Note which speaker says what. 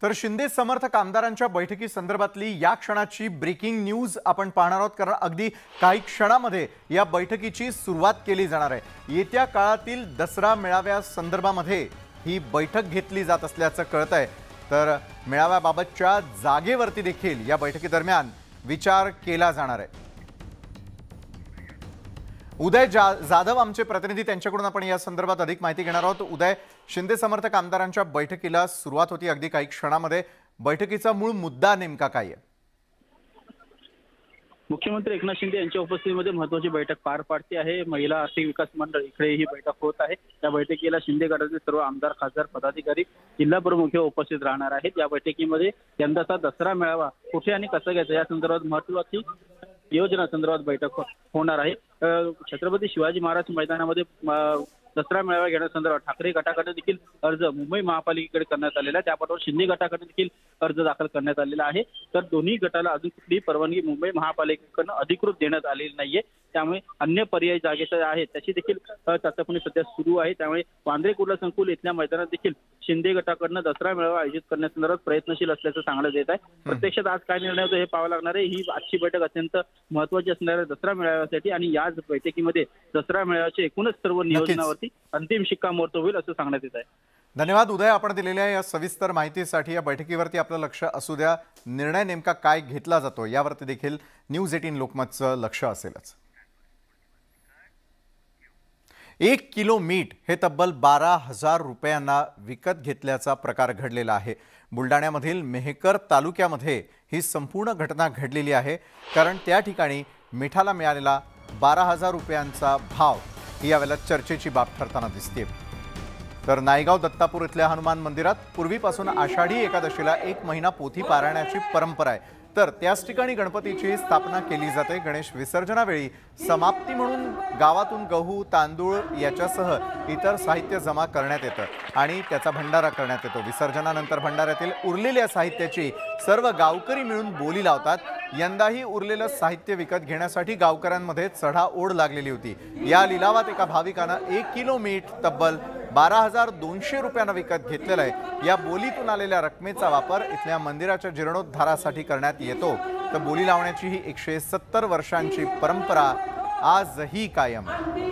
Speaker 1: तर शिंदे समर्थक आमदारांच्या बैठकी संदर्भातली या क्षणाची ब्रेकिंग न्यूज आपण पाहणार आहोत, कारण अगदी काही क्षणामध्ये या बैठकीची सुरुवात केली जाणार आहे। येत्या काळातील दसरा मेळाव्या संदर्भामध्ये ही बैठक घेतली जात असल्याचं कळत आहे। तर मेळाव्याबाबतच्या जागेवरती देखील या बैठकीदरम्यान विचार केला जाणार आहे। उदय जाधव आमचे प्रतिनिधी, त्यांच्याकडून आपण या संदर्भात अधिक माहिती घेणार आहोत। उदय, शिंदे समर्थक आमदारांच्या बैठकीला सुरुवात होती अगदी काही क्षणामध्ये। बैठकीचा मूळ मुद्दा नेमका काय आहे?
Speaker 2: मुख्यमंत्री एकनाथ शिंदे यांच्या उपस्थितीमध्ये महत्त्वाची बैठक पार पडते आहे। महिला आर्थिक विकास मंडळ इकडे ही बैठक होत आहे। या बैठकीला शिंदे गटातील सर्व आमदार, खासदार, पदाधिकारी, जिल्हा प्रमुख उपस्थित राहणार आहेत। या बैठकीमध्ये यंदाचा दसरा मेळावा कुठे आणि कसा घ्यायचा या संदर्भात महत्त्वाची योजना संदर्भात बैठक होणार आहे। छत्रपती शिवाजी महाराज मैदानामध्ये दसरा मेळावा घेण्यासंदर्भात ठाकरे गटाकडे देखील अर्ज मुंबई महापालिकेकडे करण्यात आलेला आहे। त्यापाठोपाठ शिंदे गटाकडे देखील अर्ज दाखल करण्यात आलेला आहे। तर दोन्ही गटाला अजून कुठलीही परवानगी मुंबई महापालिकेकडून अधिकृत देण्यात आलेली नाहीये। त्यामुळे अन्य पर्यायी जागेचा आहे त्याची देखील चाचपणी सध्या सुरू आहे। त्यामुळे वांद्रे कुर्ला संकुल इथल्या मैदानात देखील शिंदे गटाकडून दसरा मेळावा आयोजित करण्यासंदर्भात प्रयत्नशील असल्याचं सांगण्यात येत आहे। प्रत्यक्षात आज काय निर्णय होतो हे पाहावं लागणार आहे। ही आजची बैठक अत्यंत महत्त्वाची असणार आहे दसरा मेळाव्यासाठी, आणि याच बैठकीमध्ये दसरा मेळाव्याच्या एकूणच सर्व नियोजनावरती अंतिम शिक्कामोर्तब होईल असं सांगण्यात येत आहे।
Speaker 1: धन्यवाद उदय, आपण दिलेल्या या सविस्तर माहितीसाठी। या बैठकीवरती आपलं लक्ष असू द्या। निर्णय नेमका काय घेतला जातो यावरती देखील न्यूज 18 लोकमतचं लक्ष असेलच। 1 किलो मीठ हे तब्बल 12,000 रुपयांना विकत घेतल्याचा प्रकार घडलेला आहे। बुलढाण्यामधील मेहकर तालुक्यामध्ये ही संपूर्ण घटना घडलेली आहे, कारण त्या ठिकाणी मिठाला मिळालेला 12,000 रुपयांचा भाव ही यावेळेला चर्चेची बाब ठरताना दिसते। तर नायगाव दत्तापूर इथल्या हनुमान मंदिरात पूर्वीपासून आषाढी एकादशीला 1 महिना पोथी पारायणाची परंपरा आहे। तर त्याच ठिकाणी गणपतीची स्थापना केली जाते। गणेश विसर्जनावेळी समाप्ती म्हणून गावातून गहू, तांदूळ याच्यासह इतर साहित्य जमा करण्यात येतं आणि त्याचा भंडारा करण्यात येतो। विसर्जनानंतर भंडाऱ्यातील उरलेल्या साहित्याची सर्व गावकरी मिळून बोली लावतात। यंदाही उरलेलं साहित्य विकत घेण्यासाठी गावकऱ्यांमध्ये चढाओढ लागलेली होती। या लिलावात एका भाविकानं 1 किलो मीठ तब्बल 12,200 रुपयांना विकत घेतलेला आहे। या बोलीतून आलेल्या रकमेचा वापर इथल्या मंदिराच्या जीर्णोद्धारासाठी करण्यात येतो। तर बोली लावण्याची ही 170 वर्षांची परंपरा आजही कायम आहे।